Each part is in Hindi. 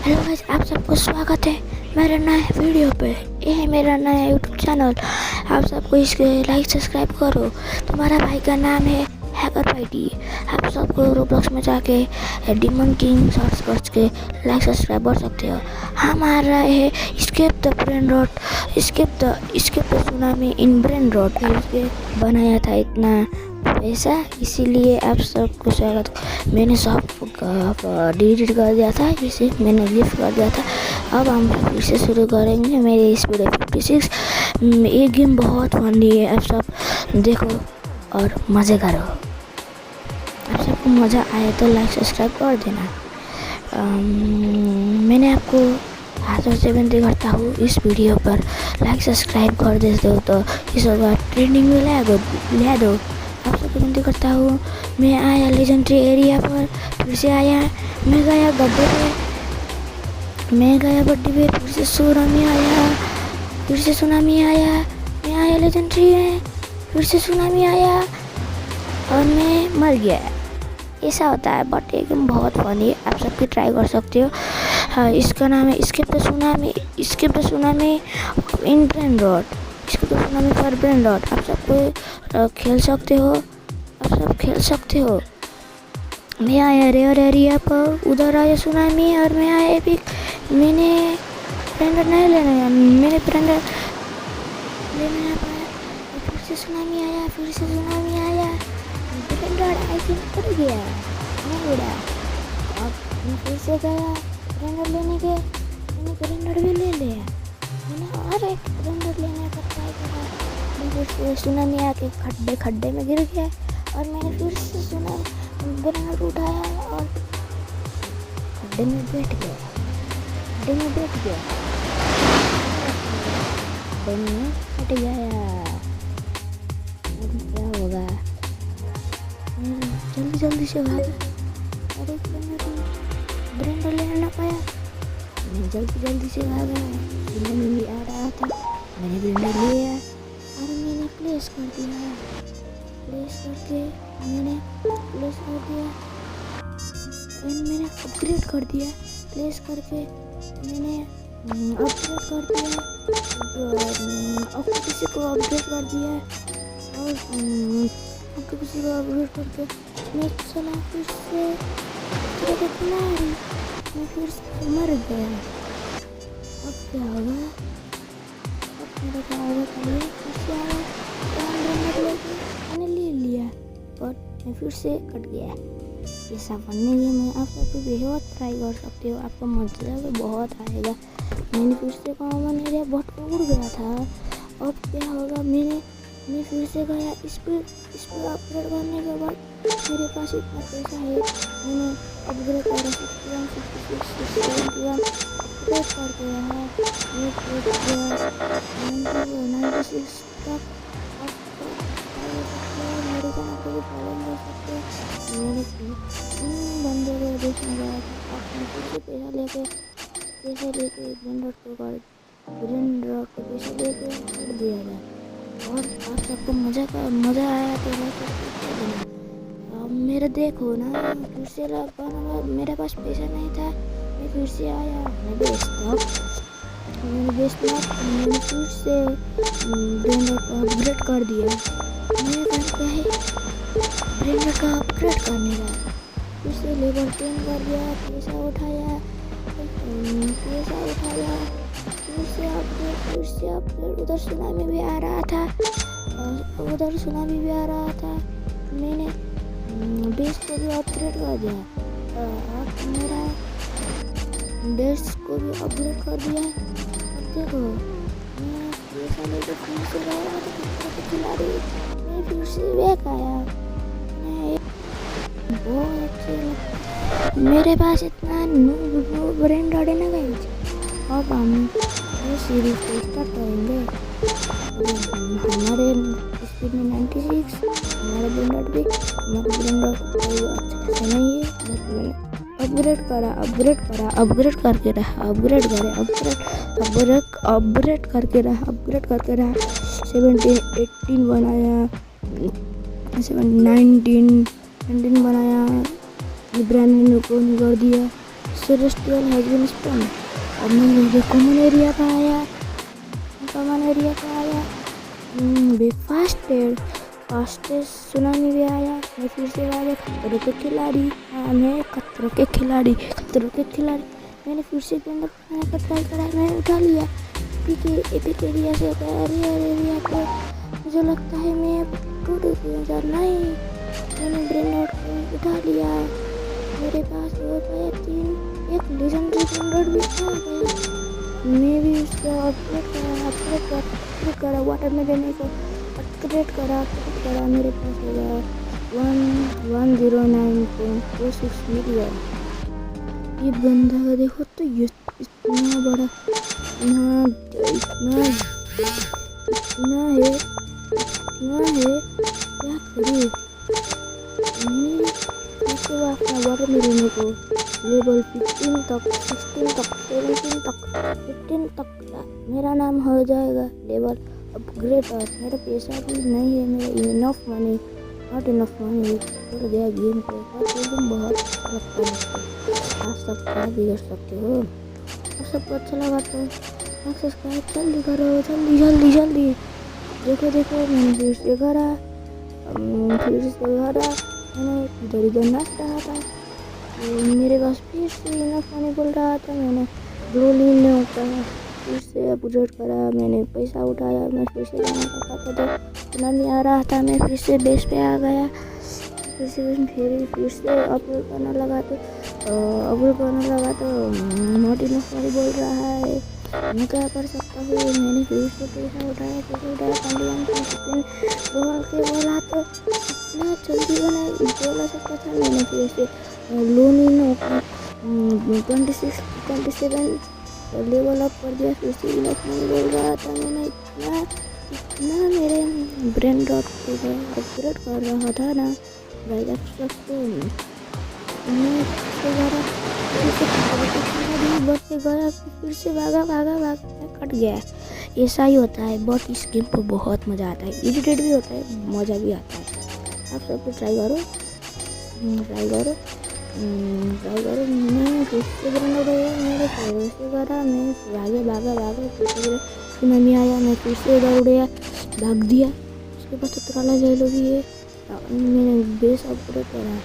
हेलो गाइस, आप सबको स्वागत है मेरे नए वीडियो पे। ये है मेरा नया यूट्यूब चैनल। आप सबको इसके लाइक सब्सक्राइब करो। तुम्हारा भाई का नाम है हैकर पाइटी। आप सबको रोब्लॉक्स में जाके डिमन किंग सर्च करके लाइक सब्सक्राइब कर सकते हो। हम आ रहे हैं escape the brain rot, escape the tsunami in brain rot. के बनाया था इतना पैसा, इसीलिए आप सबको स्वागत। मैंने सब डिलीट कर दिया था, जिसे मैंने गिफ्ट कर दिया था। अब हम फिर से शुरू करेंगे मेरे इस वीडियो 56। ये गेम बहुत फनी है, आप सब देखो और मज़े करो। आप सबको मज़ा आए तो लाइक सब्सक्राइब कर देना। मैंने आपको हाथों से विनती करता हूँ, इस वीडियो पर लाइक सब्सक्राइब कर देते हो तो इस ट्रेंडिंग में ले दो। आप सबको विनती करता हूँ। मैं आया लेजेंडरी एरिया पर, फिर से आया। मैं गया गड्ढे पे, फिर से सुनामी आया, मैं आया लेजेंडरी में, फिर से सुनामी आया और मैं मर गया। ऐसा होता है, बट ये गेम बहुत फनी है, आप सबकी ट्राई कर सकते हो। हाँ, इसका नाम है escape the tsunami in brain rot, tsunami for brain rot. आप सबको खेल सकते हो। मैं आया रेयर एरिया पर, उधर आया सुनामी और मैं आया एपिक। मैंने ब्रेंडर नहीं लेना, मैंने ब्रेंडर लेना पाया। फिर से सुनामी आया, ब्रेंडर आई थिंक पड़ गया, नहीं उड़ा। अब मैं फिर से गया ब्रेंडर लेने के, मैंने ब्रेंडर भी ले लिया। मैंने और एक ब्रेंडर लेने का ट्राई करा, फिर से सुनामी आके खड्डे में गिर गया और मैंने फिर से ब्रेंडर उठाया और खड्डे में बैठ गया। खड्डे में हट गया। क्या होगा? जल्दी से भागा। अरे ब्रेंडर लेना ना पाया, मैं जल्दी से भागा। सुनामी भी आ रहा था, मैंने ब्रेंडर लिया और मैंने प्लेस कर दिया। मैंने अपग्रेड कर दिया। प्लेस करके मैंने अपग्रेड कर दिया। अब किसी को अपग्रेड कर दिया और किसी को अपग्रेड करके मैं चला फिर से मैं फिर से मर गया। अब क्या होगा? फिर से आया, मैंने ले लिया और मैं फिर से कट गया। ऐसा बनने के मैं आप सबको बहुत ट्राई कर सकते हो, आपको मजा भी बहुत आएगा। मैंने फिर से कॉमन एरिया बहुत उड़ गया था। अब क्या होगा? मैं फिर से गया इस पर अपग्रेड करने के बाद मेरे पास इतना पैसा है, मैंने अपग्रेड करा 61, 66, 71 अपग्रेड कर दिया है। 96 तक मेरे चैनल को भी फॉलो कर सकते हो। मैंने बंदे को देखने गया था, आपने फिर से पैसा लेके ब्रेंडर को पैसा लेके कर दिया था। और आप सबको मज़ा आया तो मेरा देखो ना, फिर से लगाना। मेरे पास पैसा नहीं था, मैं फिर से आया, मैंने बेचता मैंने फिर से ब्रेंडर को अपग्रेड कर दिया। मेरे पास क्या है ब्रेंडर का अपग्रेड करने का, फिर से लेवल 10 कर दिया। पैसा उठाया, फिर से अपग्रेड। उधर सुनामी भी आ रहा था, मैंने बेस को भी अपग्रेड कर दिया। अब मेरा बेस को भी अपग्रेड कर दिया। अब देखो, मैं पैसा लेकर फिर से गया तो खिलाड़ी, मैं फिर से बैक आया। बहुत अच्छे लगता, मेरे पास इतना ब्रेंडर है ना गाइस। अब हम ये सीरीज को स्टार्ट करेंगे। हमारे स्पीड में 96, हमारा ब्रेंडर भी अच्छा खासा नहीं है, बट मैंने अपग्रेड करके रहा 17, 18 बनाया, 19 बनाया। ब्रांड को कर दिया। Celestial has been spun. अब मैं कॉमन एरिया पे आया, भी फास्टेस्ट सुनामी भी आया। मैं फिर से आ गया खतरों के खिलाड़ी। हाँ, मैं खतरों के खिलाड़ी। मैंने फिर से गेंद उठाने का ट्राई करा, मैंने उठा लिया। एपिक एरिया से एरिया को मुझे लगता है मैं टूट गया। नहीं, मैंने ब्रेन आउट को उठा लिया। मेरे पास हो गए 3, एक लेजेंडरी जनरेट भी आ गया। मैं भी उसका अपग्रेड करा वाटर में देने को अपग्रेड करा। मेरे पास हो गया 109.26 मिलियन। ये बंदा का देखो तो ये इतना बड़ा, इतना है क्या करूँ। इसके बाद अपना वाटर में देने को लेवल 15 तक, 16 तक, 17 तक, 15 तक का मेरा नाम हो जाएगा लेवल अपग्रेडर। मेरा पैसा भी नहीं है, मेरा enough money, not enough money छोड़ गया गेम पे। तुम बहुत अच्छा लगता है, आप सब क्या बिगड़ सकते हो। आप सबको अच्छा लगा तो सब्सक्राइब जल्दी करो, जल्दी। देखो मैंने फिर से करा, मैंने इधर नाच रहा था। मेरे पास फिर से इनफ मनी बोल रहा था। मैंने ब्लू लीन ने उठाया, फिर से अपग्रेड करा। मैंने पैसा उठाया, मैं फिर से जाना चाहता था तो सुनामी आ रहा था। मैं फिर से बेस पे आ गया। फिर से अपलोड करना लगा तो नॉट इनफ मनी बोल रहा है। मैं क्या कर सकता हूँ। मैंने फिर से पैसा उठाया बोला तो इतना जल्दी बोला सकता था। मैंने फिर से लोनी 27 लेवल अप कर दिया। फिर से इनफ मनी बोल रहा था। मैंने इतना मेरे ब्रेन डॉट को अपग्रेड कर रहा था ना भाई। आप सबको मैं फिर से भागा कट गया। ऐसा ही होता है, बट इस गेम पर बहुत मज़ा आता है, इरिटेट भी होता है, मज़ा भी आता है। आप सबको ट्राई करो। मैं फिर से मेरे से करा। मैं भागा फिर से सुनामी आया। मैं फिर से उधर उड़या, भाग दिया। उसके बाद तो त्राला जेलो भी है। मैंने बेस अपग्रेड करा।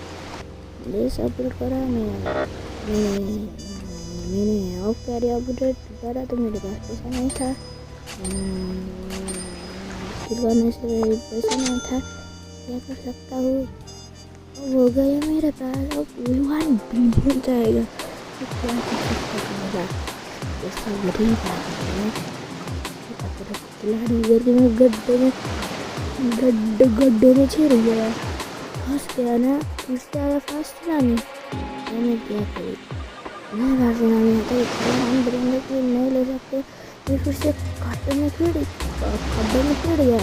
मैंने ऑफ कैरियर अपग्रेड करा तो मेरे पास पैसा नहीं था। करने से पैसा नहीं था, क्या कर सकता हूँ। अब हो गया मेरे पास, अब 1 बिलियन जाएगा तो क्या कर सकता हूँ। ऐसा गरीब आदमी गड्ढे में छिड़ गया, फंस गया ना। फिर से आया फास्ट सुनामी। मैंने क्या करी, नहीं बार सुनामी आता है, हम ब्रेन को नहीं ले सकते। फिर से खड्डे में छिड़ गया।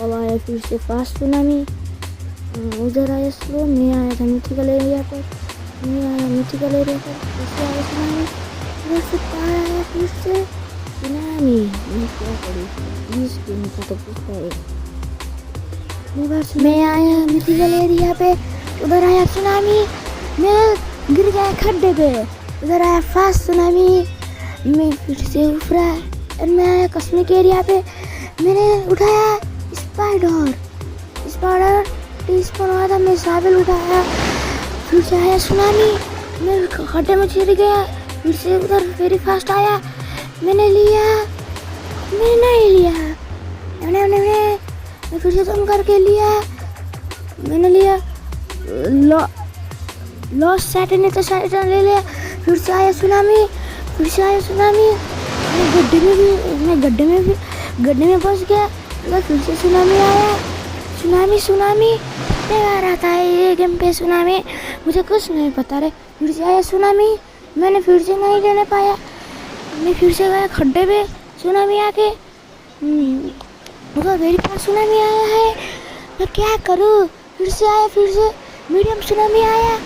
अब आया फिर से फास्ट सुनामी। उधर आया स्लो, मैं आया था मिथिकल एरिया पर। फिर से आया सुनामी। फिर से पार आया, फिर से सुनामी। मैं क्या करूँ, इस गेम का तो कुछ है। मैं आया मिथिकल एरिया पे, उधर आया सुनामी। मैं गिर गया खड्डे पे, उधर आया फास्ट सुनामी। मैं फिर से उफरा और मैं आया कॉस्मिक एरिया पे। मैंने उठाया स्पाइडर टीस्पून हुआ था। मैं साबिल उठाया, फिर से आया सुनामी। मैं खड्डे में छिड़ गया। फिर से उधर वेरी फास्ट आया, मैंने नहीं लिया। मैं फिर से तुम करके लिया। मैंने लिया लॉस्ट सैटरडे तो सैटरडे ले लिया। फिर से आया सुनामी। मैं गड्ढे में फंस गया। फिर से सुनामी आया। सुनामी क्या आ रहा था ये गेम पे। सुनामी मुझे कुछ नहीं पता रे। फिर से आया सुनामी। मैंने फिर से नहीं लेने पाया। मैं फिर से गया खड्डे पे, सुनामी आके उधर मेरे पास सुनामी आया है। मैं क्या करूँ। फिर से मीडियम सुनामी आया।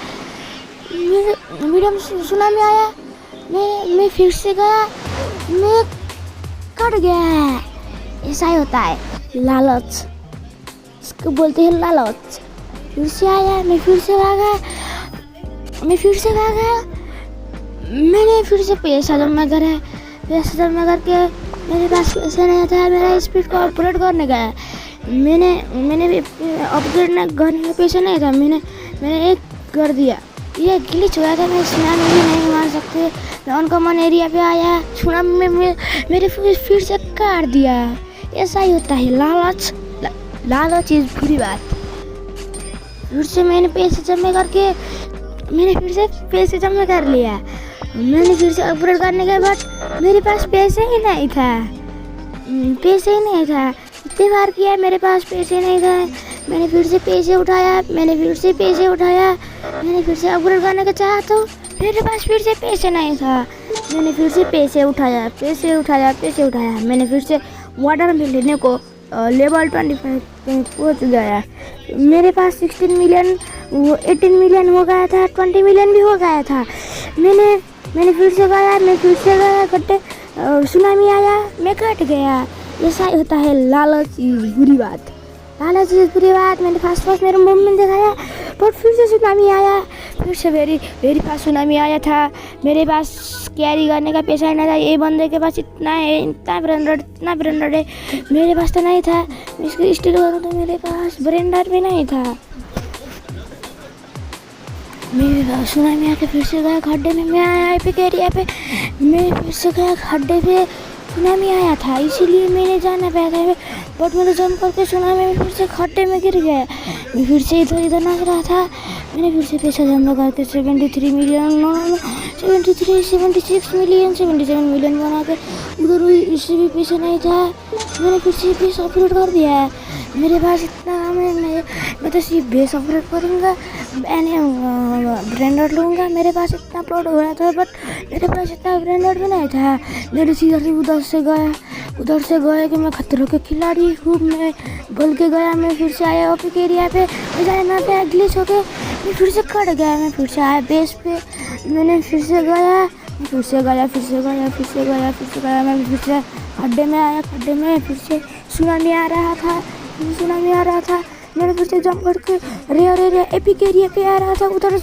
मैं फिर से गया, मैं कट गया। ऐसा ही होता है, लालच, इसको बोलते हैं लालच। फिर से आया, मैं फिर से भागा। मैंने फिर से पैसा जमा करा, पैसा जमा करके मेरे पास पैसा नहीं था, मेरा स्पीड को अपग्रेड करने का है। मैंने अपग्रेड करने का पैसा नहीं था, मैंने एक कर दिया। ये ग्लिच हो गया था, मैं सुनामी भी नहीं मार सकते। मैं अनकॉमन एरिया पे आया, सुनामी में मेरे फिर से काट दिया। ऐसा ही होता है, लालच इज बुरी बात। फिर से मैंने पैसे जमा करके पैसे जमा कर लिया। मैंने फिर से अपग्रेड करने के बाद मेरे पास पैसे ही नहीं था, इतने बार किया मेरे पास पैसे नहीं था। मैंने फिर से पैसे उठाया, मैंने फिर से अपग्रेड करने का चाहा तो मेरे पास फिर से पैसे नहीं था। मैंने फिर से पैसे उठाया। मैंने फिर से वाटर मिलने को लेवल 25 पे पहुँच गया। मेरे पास 16 मिलियन 18 मिलियन हो गया था, 20 मिलियन भी हो गया था। मैंने फिर से गया कट्टे, सुनामी आया, मैं कट गया। ऐसा ही होता है, लालच इज बुरी बात। मैंने फास्ट मेरे मम्मी ने दिखाया, बट फिर से सुनामी आया, फिर से वेरी फास्ट सुनामी आया था। मेरे पास कैरी करने का पैसा नहीं था। ये बंदे के पास इतना ब्रेंडर है, मेरे पास तो नहीं था। मैं इसको स्टील करूँ तो मेरे पास ब्रेंडर भी नहीं था। मैं सुनामी आके फिर से गया खड्डे में। मैं आया एपिक एरिया पे, मैं फिर से गया खड्डे पे, सुनामी आया था, इसीलिए मैंने जाना पाया था। बट मैंने जंप करके सुनामी में फिर से खड्डे में गिर गया। मैं फिर से इधर नाच रहा था। मैंने फिर से पैसा जमा करके 77 मिलियन बना के उधर इससे भी पैसा नहीं था। मैंने फिर से पैसा अपलोड कर दिया है। मेरे पास इतना मैं तो सिर्फ बेस अपलोड करूँगा, ब्रेंडर लूँगा। मेरे पास इतना अपलोड हो रहा था, बट मेरे पास इतना ब्रेंडर भी नहीं था। मेरे सीधा से उधर से गया कि मैं खतरों के खिलाड़ी खूब मैं बोल के गया। मैं फिर से आया ओपिक एरिया पे, मैं पे ग्लिच हो गया। मैं फिर से कट गया। मैं फिर से आया बेस पे, मैंने फिर से गया। मैं फिर से गया। मैं फिर से खड्डे में आया। खड्डे में फिर से सुनामी आ रहा था। मैंने फिर से जंप करके रेयर एरिया एपिक एरिया पे आ रहा था, उधर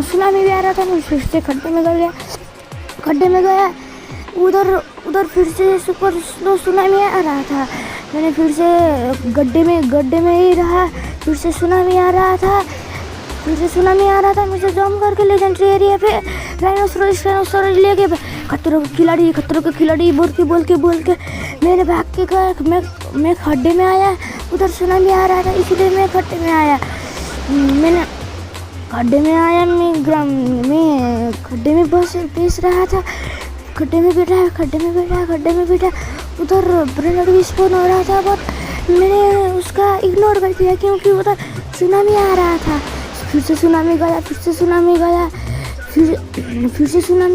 सुनामी भी आ रहा था। मैं फिर से खड्डे में गया। उधर फिर से सुपर स्लो सुनामी आ रहा था। मैंने फिर से गड्ढे में ही रहा। फिर से सुनामी आ रहा था। मुझे जंप करके लेजेंडरी एरिया पे राइनोसोरस लेके खतरों के खिलाड़ी बोल के मैंने भाग के गया। मैं खड्डे में आया, उधर सुनामी आ रहा था, इसलिए मैं खड्डे में आया। मैं खड्डे में बेच रहा था। खड्डे में बैठा। उधर ब्रेंडर भी स्पॉन हो रहा था, बट मैंने उसका इग्नोर कर दिया क्योंकि उधर सुनामी आ रहा था। फिर से सुनामी गया। फिर से सुनामी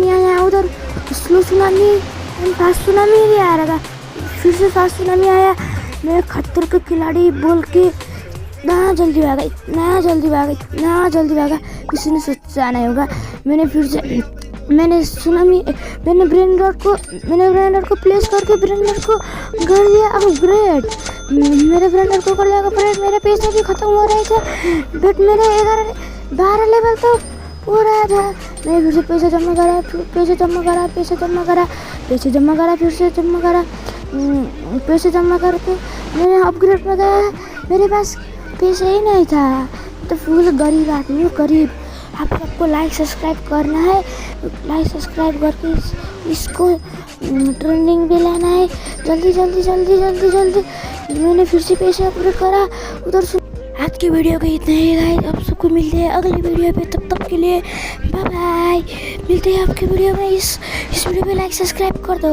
आया। उधर स्लो सुनामी, फास्ट सुनामी भी आ रहा था। फिर से फास्ट सुनामी आया। मैं खतरों के खिलाड़ी बोल के इतना जल्दी भागा, किसी ने सोचा नहीं होगा। मैंने ब्रेंडर को प्लेस करके ब्रेंडर को कर दिया अपग्रेड। मेरे ब्रेंडर को कर दिया अपग्रेड। मेरे पैसे भी खत्म हो रहे थे, बट मेरे 12 लेवल तो हो रहा था। मैं फिर से पैसा जमा करा, पैसे जमा करके मैंने अपग्रेड में गया। मेरे पास पैसे ही नहीं था, तो फुल गरीब आदमी, गरीब। आप सबको लाइक सब्सक्राइब करना है, लाइक सब्सक्राइब करके इसको ट्रेंडिंग पे लाना है। जल्दी। मैंने फिर से पैसे अपलोड करा उधर से। आज की वीडियो को इतना ही गाइस, आप सबको मिलते हैं अगली वीडियो पे। तब तक के लिए बाय बाय। मिलते हैं आपकी वीडियो में। इस वीडियो पे लाइक सब्सक्राइब कर दो।